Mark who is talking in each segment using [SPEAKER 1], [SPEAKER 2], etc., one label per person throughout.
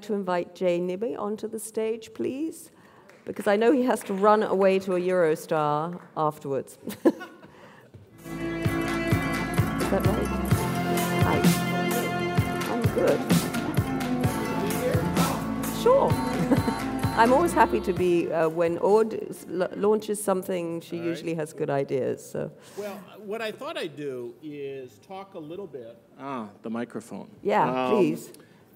[SPEAKER 1] to invite NIBBE onto the stage, please? Because I know he has to run away to a Eurostar afterwards. Is that right? Hi. I'm good. Sure. I'm always happy to be, when Aude launches something, she usually has good ideas. So.
[SPEAKER 2] Well, what I thought I'd do is talk a little bit. The microphone.
[SPEAKER 1] Yeah, please.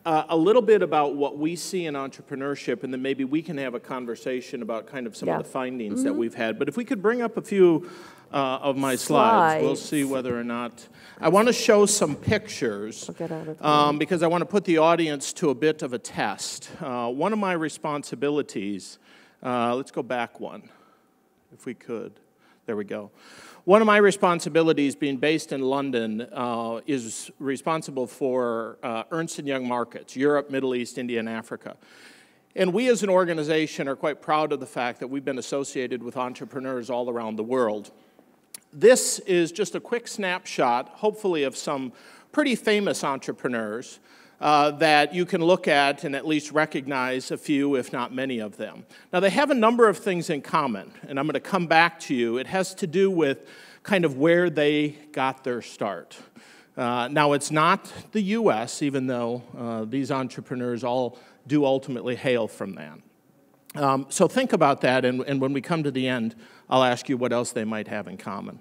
[SPEAKER 2] A little bit about what we see in entrepreneurship, and then maybe we can have a conversation about kind of some of the findings that we've had. But if we could bring up a few of my slides, we'll see whether or not. I want to show some pictures because I want to put the audience to a bit of a test. One of my responsibilities, let's go back one, if we could. There we go. One of my responsibilities, being based in London, is responsible for Ernst & Young markets, Europe, Middle East, India, and Africa. And we as an organization are quite proud of the fact that we've been associated with entrepreneurs all around the world. This is just a quick snapshot, hopefully, of some pretty famous entrepreneurs that you can look at and at least recognize a few, if not many of them. Now, they have a number of things in common, and I'm going to come back to you. It has to do with kind of where they got their start. Now, it's not the U.S., even though these entrepreneurs all do ultimately hail from that. So think about that, and when we come to the end, I'll ask you what else they might have in common.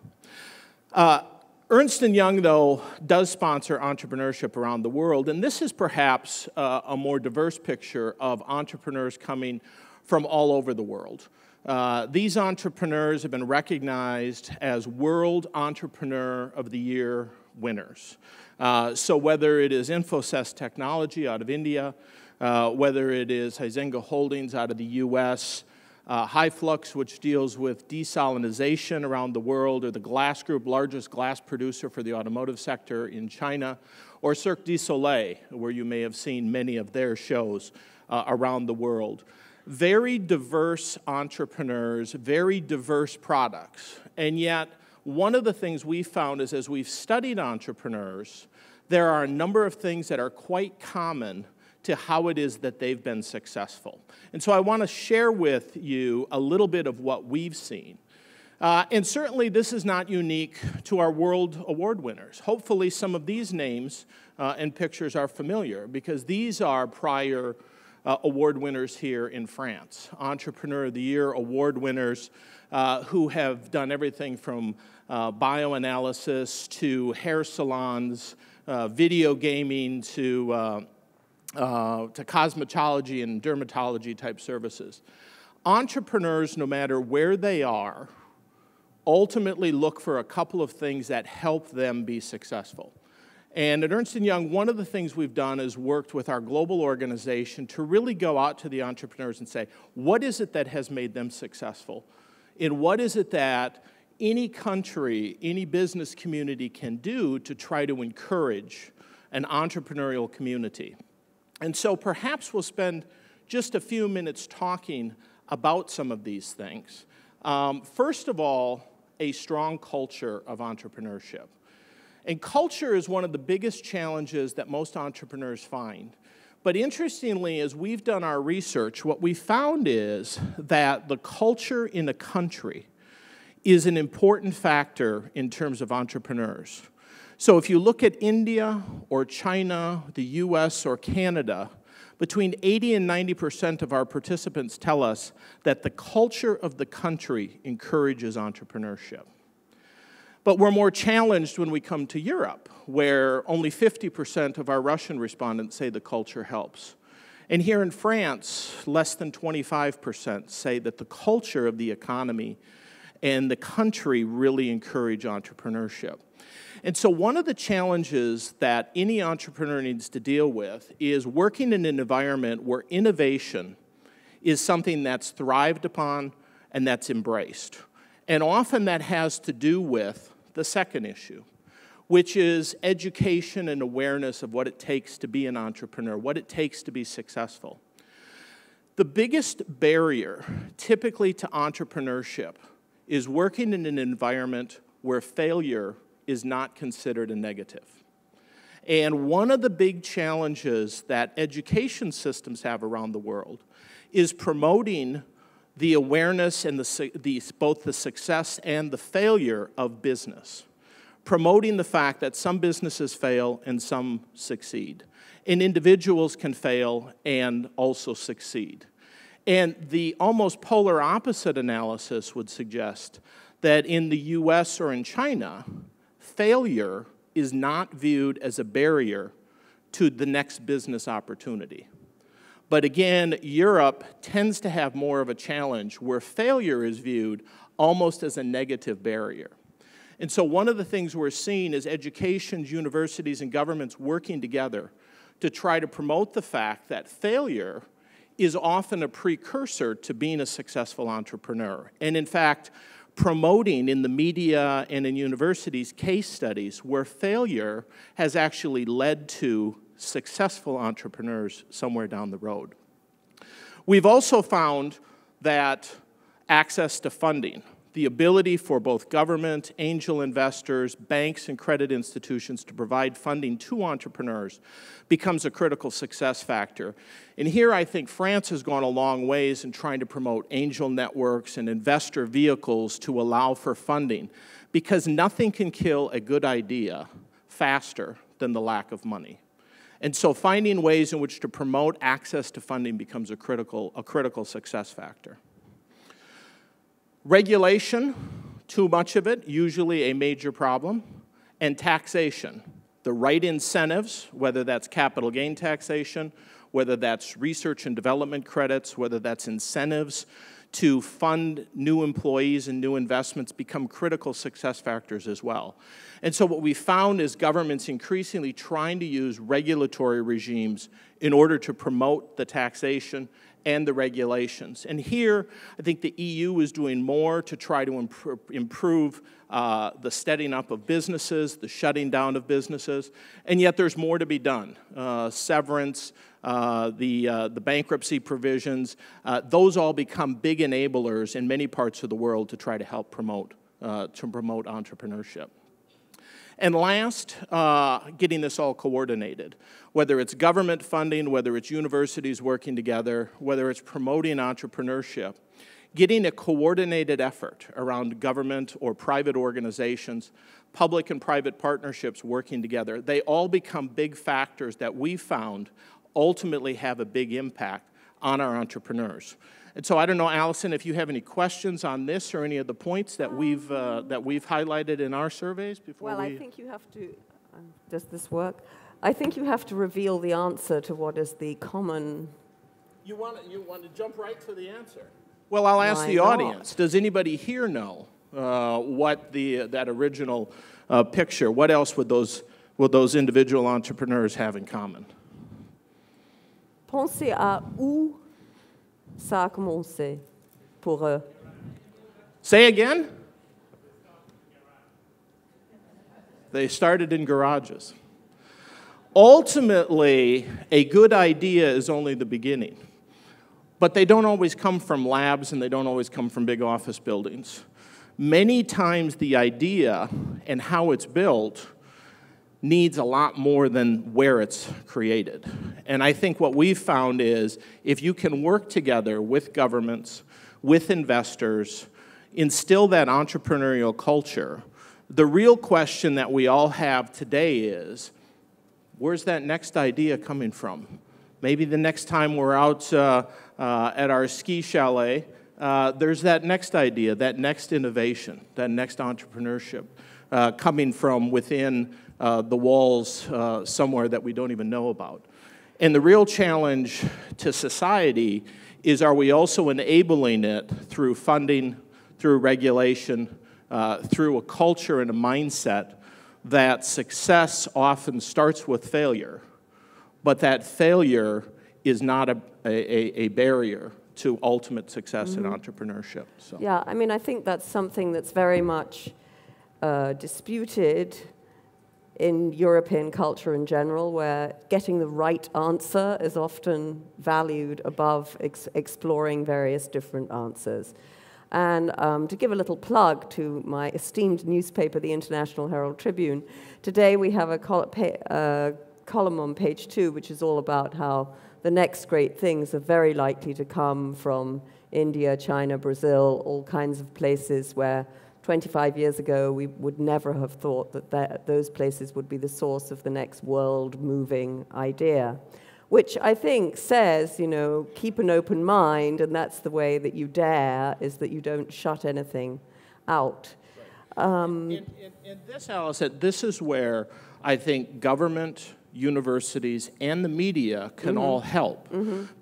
[SPEAKER 2] Ernst & Young, though, does sponsor entrepreneurship around the world, and this is perhaps a more diverse picture of entrepreneurs coming from all over the world. These entrepreneurs have been recognized as World Entrepreneur of the Year winners. So whether it is Infosys Technology out of India, whether it is Hyzenga Holdings out of the U.S., Hyflux, which deals with desalinization around the world, or the Glass Group, largest glass producer for the automotive sector in China, or Cirque du Soleil, where you may have seen many of their shows around the world. Very diverse entrepreneurs, very diverse products, and yet one of the things we found is as we've studied entrepreneurs, there are a number of things that are quite common to how it is that they've been successful. And so I want to share with you a little bit of what we've seen. And certainly this is not unique to our World Award winners. Hopefully some of these names and pictures are familiar because these are prior award winners here in France. Entrepreneur of the Year award winners who have done everything from bioanalysis to hair salons, video gaming to cosmetology and dermatology type services. Entrepreneurs, no matter where they are, ultimately look for a couple of things that help them be successful. And at Ernst & Young, one of the things we've done is worked with our global organization to really go out to the entrepreneurs and say, what is it that has made them successful? And what is it that any country, any business community can do to try to encourage an entrepreneurial community? And so perhaps we'll spend just a few minutes talking about some of these things. First of all, a strong culture of entrepreneurship. And culture is one of the biggest challenges that most entrepreneurs find. But interestingly, as we've done our research, what we found is that the culture in a country is an important factor in terms of entrepreneurs. So if you look at India or China, the US or Canada, between 80 and 90% of our participants tell us that the culture of the country encourages entrepreneurship. But we're more challenged when we come to Europe, where only 50% of our Russian respondents say the culture helps. And here in France, less than 25% say that the culture of the economy and the country really encourage entrepreneurship. And so one of the challenges that any entrepreneur needs to deal with is working in an environment where innovation is something that's thrived upon and that's embraced. And often that has to do with the second issue, which is education and awareness of what it takes to be an entrepreneur, what it takes to be successful. The biggest barrier, typically, to entrepreneurship is working in an environment where failure is not considered a negative. And one of the big challenges that education systems have around the world is promoting the awareness and both the success and the failure of business. Promoting the fact that some businesses fail and some succeed. And individuals can fail and also succeed. And the almost polar opposite analysis would suggest that in the US or in China, failure is not viewed as a barrier to the next business opportunity. But again, Europe tends to have more of a challenge where failure is viewed almost as a negative barrier. And so one of the things we're seeing is educations, universities, and governments working together to try to promote the fact that failure is often a precursor to being a successful entrepreneur. And in fact, promoting in the media and in universities case studies where failure has actually led to successful entrepreneurs somewhere down the road. We've also found that access to funding, the ability for both government, angel investors, banks, and credit institutions to provide funding to entrepreneurs becomes a critical success factor. And here I think France has gone a long ways in trying to promote angel networks and investor vehicles to allow for funding, because nothing can kill a good idea faster than the lack of money. And so finding ways in which to promote access to funding becomes a critical success factor. Regulation, too much of it, usually a major problem, and taxation. The right incentives, whether that's capital gain taxation, whether that's research and development credits, whether that's incentives to fund new employees and new investments, become critical success factors as well. And so what we found is governments increasingly trying to use regulatory regimes in order to promote the taxation and the regulations. And here, I think the EU is doing more to try to improve the steadying up of businesses, the shutting down of businesses, and yet there's more to be done. Severance, the bankruptcy provisions, those all become big enablers in many parts of the world to try to help promote entrepreneurship. And last, getting this all coordinated, whether it's government funding, whether it's universities working together, whether it's promoting entrepreneurship, getting a coordinated effort around government or private organizations, public and private partnerships working together, they all become big factors that we found ultimately have a big impact on our entrepreneurs. And so I don't know, Allison, if you have any questions on this or any of the points that we've highlighted in our surveys before
[SPEAKER 1] I think you have to, does this work? I think you have to reveal the answer to what is the common...
[SPEAKER 2] You want to jump right to the answer? Well, I'll ask the audience. Does anybody here know what that original picture, what else would those individual entrepreneurs have in common?
[SPEAKER 1] Pensez à où ça a commencé pour eux.
[SPEAKER 2] Say again? They started in garages. Ultimately, a good idea is only the beginning. But they don't always come from labs and they don't always come from big office buildings. Many times the idea and how it's built needs a lot more than where it's created. And I think what we've found is if you can work together with governments, with investors, instill that entrepreneurial culture, the real question that we all have today is, where's that next idea coming from? Maybe the next time we're out at our ski chalet, there's that next idea, that next innovation, that next entrepreneurship coming from within the walls somewhere that we don't even know about. And the real challenge to society is, are we also enabling it through funding, through regulation, through a culture and a mindset that success often starts with failure, but that failure is not a barrier to ultimate success in entrepreneurship. So.
[SPEAKER 1] Yeah, I mean, I think that's something that's very much disputed in European culture in general, where getting the right answer is often valued above exploring various different answers. And to give a little plug to my esteemed newspaper, the International Herald Tribune, today we have a column on page 2, which is all about how the next great things are very likely to come from India, China, Brazil, all kinds of places where 25 years ago we would never have thought that those places would be the source of the next world-moving idea, which I think says, you know, keep an open mind, and that's the way that you dare, is that you don't shut anything out.
[SPEAKER 2] In this, Alison, this is where I think government, universities, and the media can all help.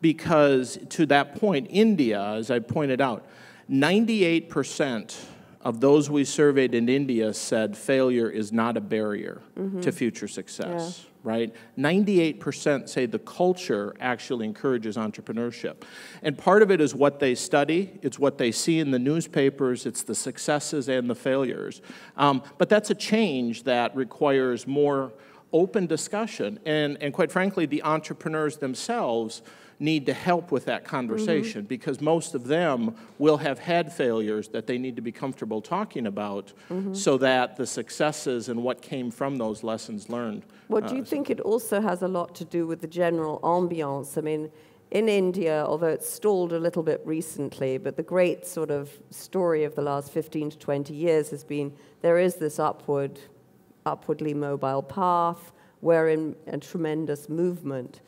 [SPEAKER 2] Because to that point, India, as I pointed out, 98% of those we surveyed in India said failure is not a barrier to future success, right? 98% say the culture actually encourages entrepreneurship. And part of it is what they study, it's what they see in the newspapers, it's the successes and the failures. But that's a change that requires more open discussion, and quite frankly, the entrepreneurs themselves need to help with that conversation because most of them will have had failures that they need to be comfortable talking about so that the successes and what came from those lessons learned.
[SPEAKER 1] Well, do you think it also has a lot to do with the general ambiance? I mean, in India, although it's stalled a little bit recently, but the great sort of story of the last 15 to 20 years has been there is this upwardly mobile path, we're in a tremendous movement.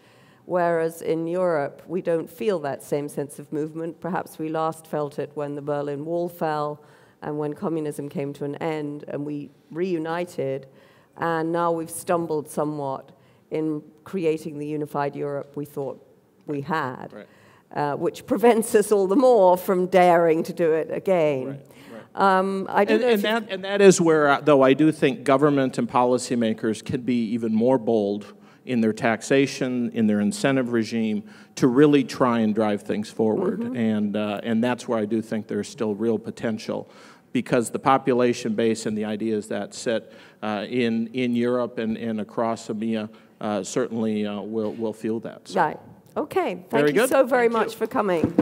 [SPEAKER 1] Whereas in Europe, we don't feel that same sense of movement. Perhaps we last felt it when the Berlin Wall fell and when communism came to an end and we reunited. And now we've stumbled somewhat in creating the unified Europe we thought we had, which prevents us all the more from daring to do it again.
[SPEAKER 2] And that is where, though, I do think government and policymakers can be even more bold in their taxation, in their incentive regime, to really try and drive things forward. And that's where I do think there's still real potential, because the population base and the ideas that sit in Europe and across EMEIA certainly will feel that. So.
[SPEAKER 1] Right. Okay. Thank you so very much for coming.